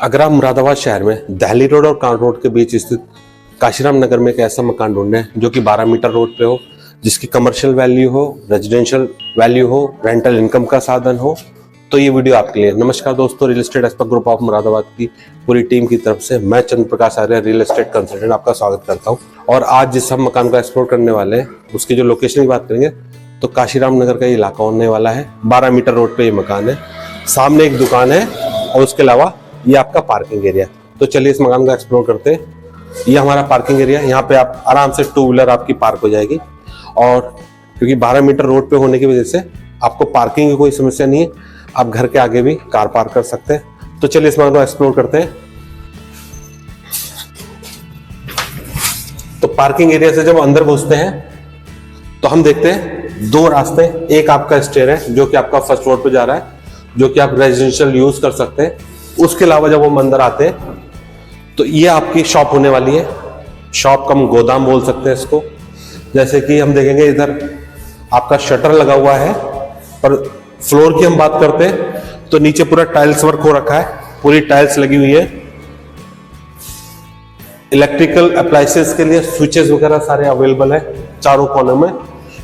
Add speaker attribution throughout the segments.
Speaker 1: अगर आप मुरादाबाद शहर में दहली रोड और कान रोड के बीच स्थित काशीराम नगर में एक ऐसा मकान ढूंढ रहे हैं जो कि 12 मीटर रोड पे हो, जिसकी कमर्शियल वैल्यू हो, रेजिडेंशियल वैल्यू हो, रेंटल इनकम का साधन हो, तो ये वीडियो आपके लिए। नमस्कार दोस्तों, real estate expert group of Moradabad की पूरी टीम की तरफ से मैं चंद्र प्रकाश आर्य, रियल एस्टेट कंसल्टेंट, आपका स्वागत करता हूँ। और आज जिस हम मकान को एक्सप्लोर करने वाले हैं उसकी जो लोकेशन की बात करेंगे तो काशीराम नगर का ये इलाका होने वाला है। 12 मीटर रोड पे ये मकान है, सामने एक दुकान है और उसके अलावा ये आपका पार्किंग एरिया। तो चलिए इस मकान को एक्सप्लोर करते हैं। ये हमारा पार्किंग एरिया, यहाँ पे आप आराम से 2 व्हीलर आपकी पार्क हो जाएगी। और क्योंकि 12 मीटर रोड पे होने की वजह से आपको पार्किंग की कोई समस्या नहीं है, आप घर के आगे भी कार पार्क कर सकते हैं। तो चलिए इस मकान को एक्सप्लोर करते हैं। तो पार्किंग एरिया से जब अंदर घुसते हैं तो हम देखते हैं 2 रास्ते। एक आपका स्टेयर है जो कि आपका फर्स्ट फ्लोर पे जा रहा है, जो कि आप रेजिडेंशियल यूज कर सकते हैं। उसके अलावा जब हम अंदर आते हैं तो ये आपकी शॉप होने वाली है। शॉप कम गोदाम बोल सकते हैं इसको। जैसे कि हम देखेंगे इधर आपका शटर लगा हुआ है। और फ्लोर की हम बात करते हैं तो नीचे पूरा टाइल्स वर्क हो रखा है, पूरी टाइल्स लगी हुई है। इलेक्ट्रिकल अप्लायंसेस के लिए स्विचेस वगैरह सारे अवेलेबल है चारों कोनों में,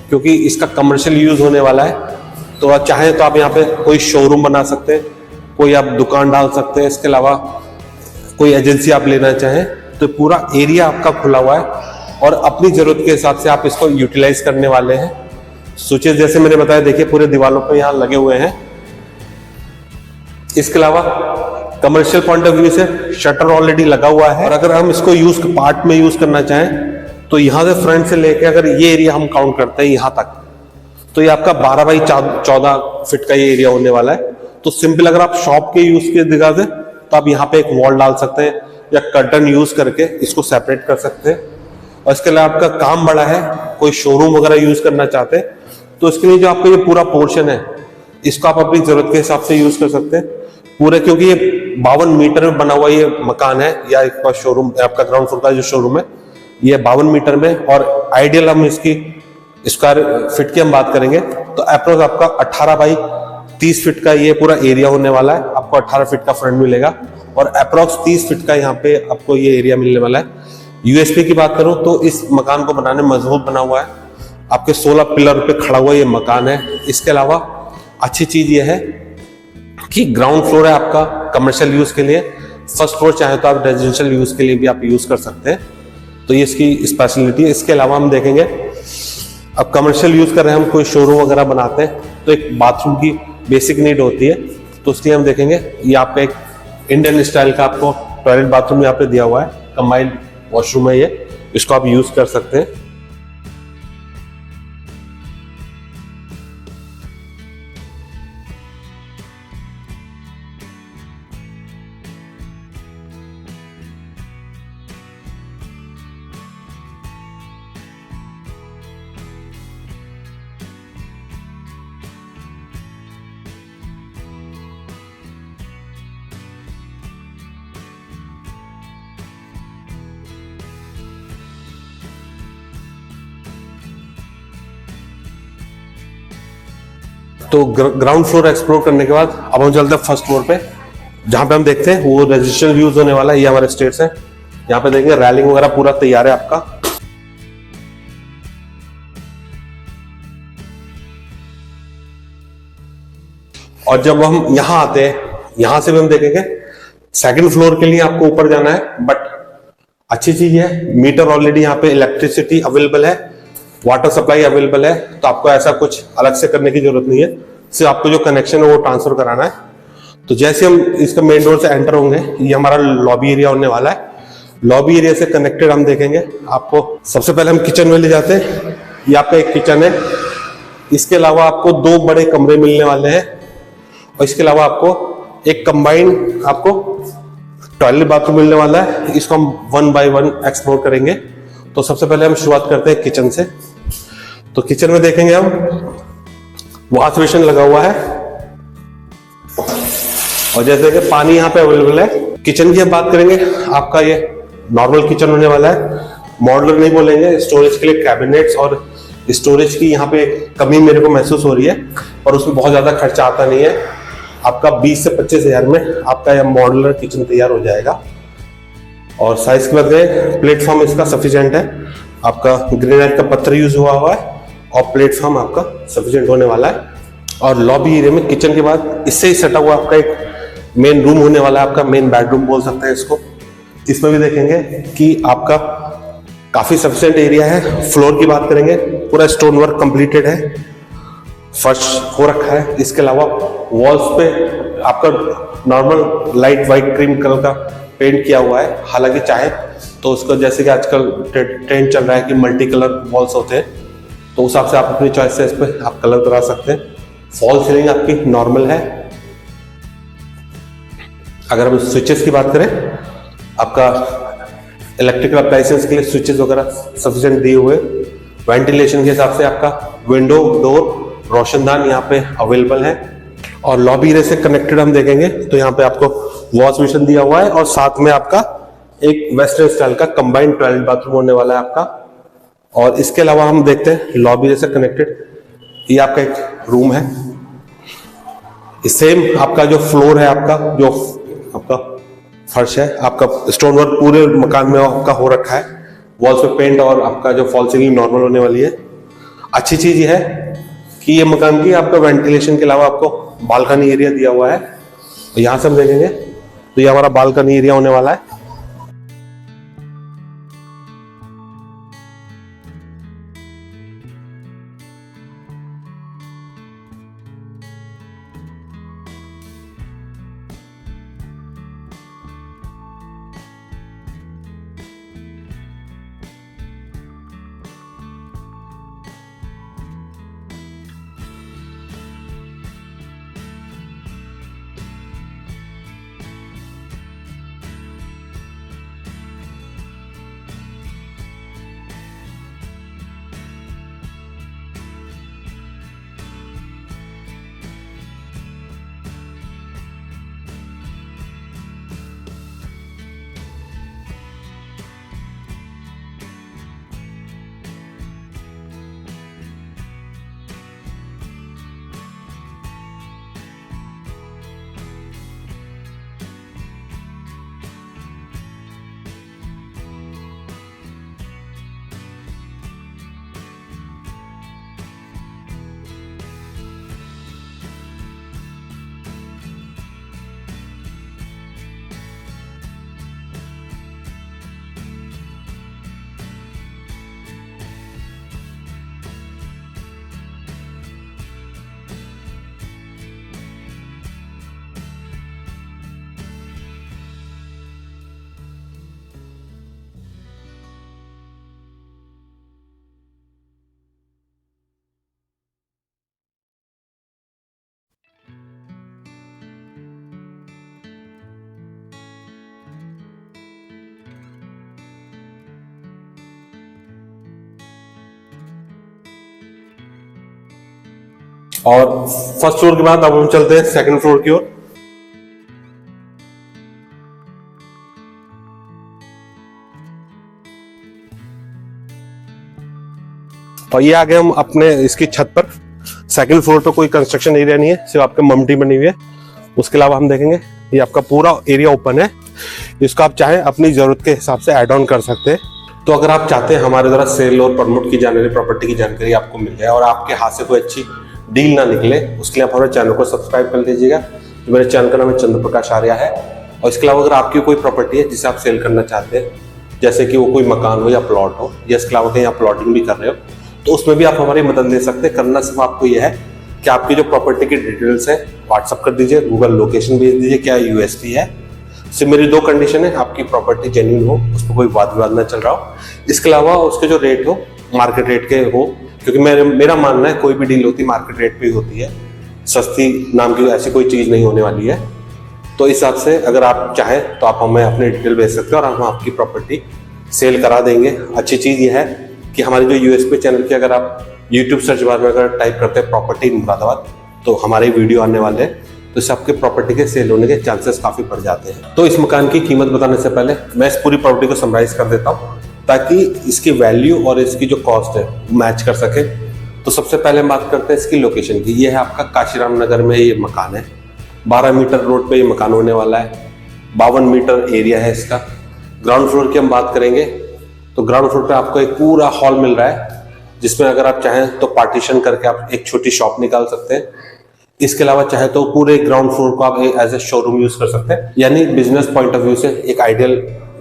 Speaker 1: क्योंकि इसका कमर्शियल यूज होने वाला है। तो आप चाहें तो आप यहाँ पे कोई शोरूम बना सकते हैं, कोई आप दुकान डाल सकते हैं। इसके अलावा कोई एजेंसी आप लेना चाहें तो पूरा एरिया आपका खुला हुआ है और अपनी जरूरत के हिसाब से आप इसको यूटिलाइज करने वाले हैं। स्विचेस जैसे मैंने बताया, देखिए पूरे दीवारों पे यहाँ लगे हुए हैं। इसके अलावा कमर्शियल पॉइंट ऑफ व्यू से शटर ऑलरेडी लगा हुआ है। और अगर हम इसको यूज पार्ट में यूज करना चाहें तो यहाँ से फ्रंट से लेके अगर ये एरिया हम काउंट करते हैं यहाँ तक, तो ये आपका 12 बाई 14 फीट का ये एरिया होने वाला है। तो सिंपल अगर आप शॉप के यूज के जगह से तो आप यहाँ पे एक वॉल डाल सकते हैं या कर्टन यूज करके इसको सेपरेट कर सकते हैं। और इसके अलावा आपका काम बड़ा है, कोई शोरूम वगैरह यूज करना चाहते हैं तो इसके लिए जो आपका ये पूरा पोर्शन है इसको आप अपनी जरूरत के हिसाब से यूज कर सकते हैं पूरे। क्योंकि ये 52 मीटर में बना हुआ ये मकान है, या एक शोरूम आपका ग्राउंड फ्लोर का जो शोरूम है ये 52 मीटर में। और आइडियल हम इसकी स्क्वायर फीट की हम बात करेंगे तो अप्रोक्स आपका 18 बाई 30 फीट का ये पूरा एरिया होने वाला है। आपको 18 फीट का फ्रंट मिलेगा और अप्रोक्स 30 फीट का यहाँ पे आपको ये एरिया मिलने वाला है। यूएसपी की बात करूं तो इस मकान को बनाने मजबूत बना हुआ है, आपके 16 पिलर पे खड़ा हुआ ये मकान है। इसके अलावा अच्छी चीज ये है कि ग्राउंड फ्लोर है आपका कमर्शियल यूज के लिए, फर्स्ट फ्लोर चाहे तो आप रेजिडेंशियल यूज के लिए भी आप यूज कर सकते हैं। तो ये इसकी स्पेशलिटी है। इसके अलावा हम देखेंगे अब कमर्शियल यूज कर रहे हैं हम, कोई शोरूम वगैरह बनाते हैं तो एक बाथरूम की बेसिक नीड होती है, तो उसके हम देखेंगे ये आपका एक इंडियन स्टाइल का आपको टॉयलेट बाथरूम यहाँ पे दिया हुआ है। कंबाइंड वॉशरूम है ये, इसको आप यूज कर सकते हैं। तो ग्राउंड फ्लोर एक्सप्लोर करने के बाद अब हम चलते हैं फर्स्ट फ्लोर पे, जहां पे हम देखते हैं वो रेजिडेंशियल यूज होने वाला है। ये हमारे स्टेयर्स हैं, यहाँ पे देखेंगे रैलिंग वगैरह पूरा तैयार है आपका। और जब हम यहाँ आते हैं, यहां से भी हम देखेंगे सेकंड फ्लोर के लिए आपको ऊपर जाना है। बट अच्छी चीज है, मीटर ऑलरेडी यहाँ पे इलेक्ट्रिसिटी अवेलेबल है, वाटर सप्लाई अवेलेबल है, तो आपको ऐसा कुछ अलग से करने की जरूरत नहीं है। सिर्फ आपको जो कनेक्शन है वो ट्रांसफर कराना है। तो जैसे हम इसका मेन डोर से एंटर होंगे, ये हमारा लॉबी एरिया होने वाला है। लॉबी एरिया से कनेक्टेड हम देखेंगे आपको, सबसे पहले हम किचन में ले जाते हैं। ये आपका एक किचन है, इसके अलावा आपको 2 बड़े कमरे मिलने वाले हैं और इसके अलावा आपको एक कंबाइंड आपको टॉयलेट बाथरूम मिलने वाला है। इसको हम 1 बाय 1 एक्सप्लोर करेंगे। तो सबसे पहले हम शुरुआत करते हैं किचन से। तो किचन में देखेंगे हम वॉश बेसिन लगा हुआ है और जैसे कि पानी यहाँ पे अवेलेबल है। किचन की हम बात करेंगे, आपका ये नॉर्मल किचन होने वाला है, मॉडुलर नहीं बोलेंगे। स्टोरेज के लिए कैबिनेट्स और स्टोरेज की यहाँ पे कमी मेरे को महसूस हो रही है और उसमें बहुत ज्यादा खर्चा आता नहीं है। आपका 20 से 25 हजार में आपका यह मॉड्यूलर किचन तैयार हो जाएगा। और साइज की बात करें, प्लेटफॉर्म इसका सफिशिएंट है, आपका ग्रेनाइट का पत्थर यूज हुआ है और प्लेटफॉर्म आपका सफिशिएंट होने वाला है। और लॉबी एरिया में किचन के बाद इससे ही सटा हुआ आपका एक मेन रूम होने वाला है, आपका मेन बेडरूम बोल सकते हैं इसको। इसमें भी देखेंगे कि आपका काफी सफिशिएंट एरिया है। फ्लोर की बात करेंगे, पूरा स्टोन वर्क कंप्लीटेड है, फर्श हो रखा है। इसके अलावा वॉल्स पे आपका normal light white cream colour का पेंट किया हुआ है। हालांकि चाहे तो उसको, जैसे कि आजकल ट्रेंड चल रहा है कि मल्टी कलर वॉल्स होते हैं, तो उस हिसाब से आप अपनी चॉइस से इस पे आप कलर करा सकते हैं। फॉल सीलिंग आपकी नॉर्मल है। अगर हम स्विचेस की बात करें, आपका इलेक्ट्रिकल अप्लायंसेस के लिए स्विचेस वगैरह सफिशिएंट दिए हुए। वेंटिलेशन के हिसाब से आपका विंडो डोर रोशनदान यहाँ पे अवेलेबल है। और लॉबी एरिया से कनेक्टेड हम देखेंगे तो यहाँ पे आपको वॉश बेसिन दिया हुआ है और साथ में आपका एक वेस्टर्न स्टाइल का कंबाइंड टॉयलेट बाथरूम होने वाला है आपका। और इसके अलावा हम देखते हैं लॉबी एरिया से कनेक्टेड ये आपका एक रूम है। सेम आपका जो फ्लोर है, आपका जो आपका फर्श है, आपका स्टोन वर्क पूरे मकान में आपका हो रखा है। वॉल्स पे पेंट और आपका जो फॉल सीलिंग नॉर्मल होने वाली है। अच्छी चीज ये है कि ये मकान की आपका वेंटिलेशन के अलावा आपको बालकनी एरिया दिया हुआ है। तो यहां से हम देखेंगे तो ये हमारा बालकनी एरिया होने वाला है। और फर्स्ट फ्लोर के बाद अब हम चलते हैं सेकंड फ्लोर की ओर। और ये आगे हम अपने इसकी छत पर, सेकंड फ्लोर पे कोई कंस्ट्रक्शन एरिया नहीं है, सिर्फ आपके ममटी बनी हुई है। उसके अलावा हम देखेंगे ये आपका पूरा एरिया ओपन है, इसको आप चाहे अपनी जरूरत के हिसाब से ऐड ऑन कर सकते हैं। तो अगर आप चाहते हैं हमारे द्वारा सेल और प्रमोट की जाने वाली प्रॉपर्टी की जानकारी आपको मिल जाए और आपके हाथ से कोई अच्छी डील ना निकले, उसके लिए आप हमारे चैनल को सब्सक्राइब कर लीजिएगा। तो मेरे चैनल का नाम है चंद्र प्रकाश आर्या है। और इसके अलावा अगर आपकी कोई प्रॉपर्टी है जिसे आप सेल करना चाहते हैं, जैसे कि वो कोई मकान हो या प्लॉट हो, या इसके अलावा कहीं आप प्लॉटिंग भी कर रहे हो, तो उसमें भी आप हमारी मदद ले सकते हैं। करना सिर्फ आपको यह है कि आपकी जो प्रॉपर्टी की डिटेल्स है व्हाट्सअप कर दीजिए, गूगल लोकेशन भेज दीजिए, क्या यूएसपी है। सिर्फ मेरी 2 कंडीशन है, आपकी प्रॉपर्टी जेन्युइन हो, उस पर कोई वाद विवाद ना चल रहा हो, इसके अलावा उसके जो रेट हो मार्केट रेट के हो, क्योंकि मेरा मानना है कोई भी डील होती है मार्केट रेट पे ही होती है, सस्ती नाम की ऐसी कोई चीज नहीं होने वाली है। तो इस हिसाब से अगर आप चाहें तो आप हमें अपनी डिटेल भेज सकते हैं और हम आपकी प्रॉपर्टी सेल करा देंगे। अच्छी चीज ये है कि हमारे जो यूएसपी चैनल की अगर आप यूट्यूब सर्च बार में अगर टाइप करते हैं प्रॉपर्टी इन मुरादाबाद, तो हमारे वीडियो आने वाले हैं, तो इससे आपके प्रॉपर्टी के सेल होने के चांसेस काफी बढ़ जाते हैं। तो इस मकान की कीमत बताने से पहले मैं इस पूरी प्रॉपर्टी को समराइज कर देता हूँ ताकि इसकी वैल्यू और इसकी जो कॉस्ट है मैच कर सके। तो सबसे पहले हम बात करते हैं इसकी लोकेशन की। ये है आपका काशीराम नगर में ये मकान है। 12 मीटर रोड पे ये मकान होने वाला है। 52 मीटर एरिया है इसका। ग्राउंड फ्लोर की हम बात करेंगे तो ग्राउंड फ्लोर पे आपको एक पूरा हॉल मिल रहा है, जिसमें अगर आप चाहें तो पार्टीशन करके आप एक छोटी शॉप निकाल सकते हैं। इसके अलावा चाहे तो पूरे ग्राउंड फ्लोर को आप एज ए शोरूम यूज कर सकते हैं। यानी बिजनेस पॉइंट ऑफ व्यू से एक आइडियल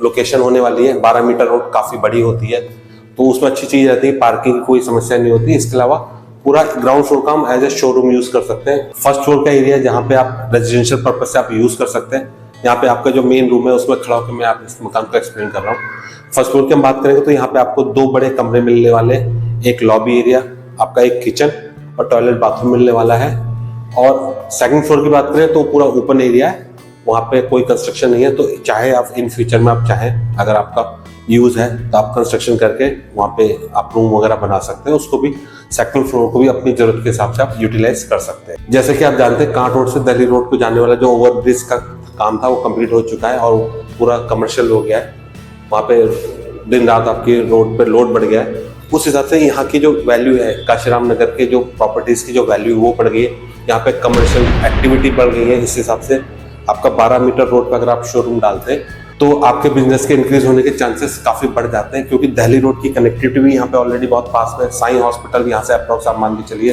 Speaker 1: लोकेशन होने वाली है। 12 मीटर रोड काफी बड़ी होती है, तो उसमें अच्छी चीज रहती है, पार्किंग की कोई समस्या नहीं होती। इसके अलावा पूरा ग्राउंड फ्लोर का हम एज ए शोरूम यूज कर सकते हैं। फर्स्ट फ्लोर का एरिया जहाँ पे आप रेजिडेंशियल पर्पज से आप यूज कर सकते हैं। यहाँ पे आपका जो मेन रूम है उसमें खड़ा होकर मैं आप इस मकान को एक्सप्लेन कर रहा हूँ। फर्स्ट फ्लोर की हम बात करेंगे तो यहाँ पे आपको 2 बड़े कमरे मिलने वाले हैं, एक लॉबी एरिया, आपका एक किचन और टॉयलेट बाथरूम मिलने वाला है। और सेकंड फ्लोर की बात करें तो पूरा ओपन एरिया है, वहाँ पे कोई कंस्ट्रक्शन नहीं है। तो चाहे आप इन फ्यूचर में आप चाहें, अगर आपका यूज है तो आप कंस्ट्रक्शन करके वहाँ पे आप रूम वगैरह बना सकते हैं। उसको भी सेकंड फ्लोर को भी अपनी जरूरत के हिसाब से आप यूटिलाइज कर सकते हैं। जैसे कि आप जानते हैं कांट रोड से दिल्ली रोड को जाने वाला जो ओवरब्रिज का काम था वो कंप्लीट हो चुका है और पूरा कमर्शियल हो गया है। वहाँ पे दिन रात आपकी रोड पे लोड बढ़ गया है। उस हिसाब से यहाँ की जो वैल्यू है, काशीराम नगर के जो प्रॉपर्टीज की जो वैल्यू वो बढ़ गई है। यहाँ पे कमर्शियल एक्टिविटी बढ़ गई है। इस हिसाब से आपका 12 मीटर रोड पर अगर आप शोरूम डालते हैं तो आपके बिजनेस के इंक्रीज होने के चांसेस काफी बढ़ जाते हैं, क्योंकि दिल्ली रोड की कनेक्टिविटी भी यहाँ पे ऑलरेडी बहुत पास में है। साईं हॉस्पिटल यहाँ से अप्रोक्स आप मान के चलिए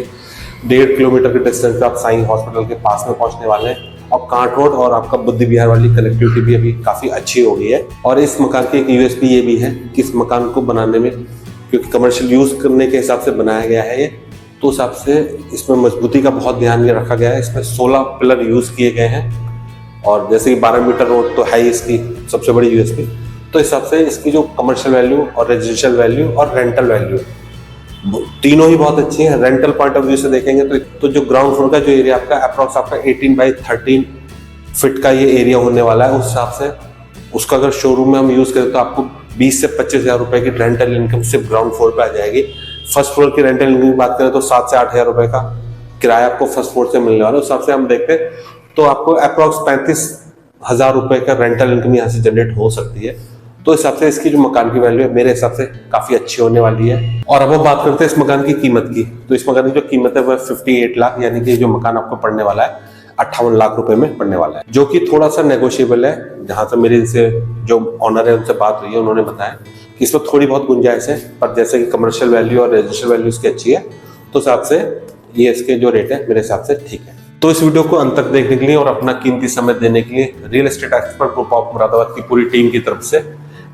Speaker 1: 1.5 किलोमीटर के डिस्टेंस पे आप साईं हॉस्पिटल के पास में पहुंचने वाले हैं। और कांट रोड और आपका बुद्धि विहार वाली कनेक्टिविटी भी अभी काफी अच्छी हो गई है। और इस मकान की एक यूएसपी ये भी है कि इस मकान को बनाने में, क्योंकि कमर्शियल यूज करने के हिसाब से बनाया गया है ये, तो उस हिसाब से इसमें मजबूती का बहुत ध्यान रखा गया है। इसमें 16 पिलर यूज किए गए हैं और जैसे कि 12 मीटर रोड तो है इसकी सबसे बड़ी यूएसपी। तो इस हिसाब से इसकी जो कमर्शियल वैल्यू और रेजिडेंशियल वैल्यू और रेंटल वैल्यू तीनों ही बहुत अच्छी है। रेंटल पॉइंट ऑफ व्यू से देखेंगे तो जो ग्राउंड फ्लोर का जो एरिया आपका अप्रोक्स आपका 18 बाई 13 फीट का ये एरिया होने वाला है। उस हिसाब से उसका अगर शोरूम में हम यूज करें तो आपको 20 से 25 हजार रुपए की रेंटल इनकम सिर्फ ग्राउंड फ्लोर पे आ जाएगी। फर्स्ट फ्लोर की रेंटल इनकम की बात करें तो 7 से 8 हजार रुपए का किराया आपको फर्स्ट फ्लोर से मिलने वाला है। उस हिसाब से हम देखते हैं तो आपको अप्रोक्स 35 हजार रुपए का रेंटल इनकम यहाँ से जनरेट हो सकती है। तो इस हिसाब से इसकी जो मकान की वैल्यू है मेरे हिसाब से काफी अच्छी होने वाली है। और अब हम बात करते हैं इस मकान की कीमत की। तो इस मकान की जो कीमत है वह 58 लाख, यानी कि जो मकान आपको पड़ने वाला है 58 लाख रुपए में पड़ने वाला है, जो कि थोड़ा सा नेगोशिएबल है। जहां से मेरे से जो ऑनर है उनसे बात हुई है, उन्होंने बताया कि इसमें थोड़ी बहुत गुंजाइश है, पर जैसे कि कमर्शियल वैल्यू और रेजिडेंशियल वैल्यू इसकी अच्छी है तो हिसाब से ये इसके जो रेट है मेरे हिसाब से ठीक है। तो इस वीडियो को अंत तक देखने के लिए और अपना कीमती समय देने के लिए real estate expert group of Moradabad की पूरी टीम की तरफ से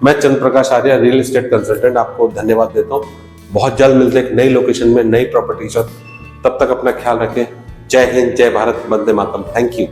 Speaker 1: मैं चंद्र प्रकाश आर्य, रियल एस्टेट कंसल्टेंट, आपको धन्यवाद देता हूँ। बहुत जल्द मिलते हैं एक नई लोकेशन में नई प्रॉपर्टी। तब तक अपना ख्याल रखें। जय हिंद, जय भारत, वंदे मातरम। Thank you.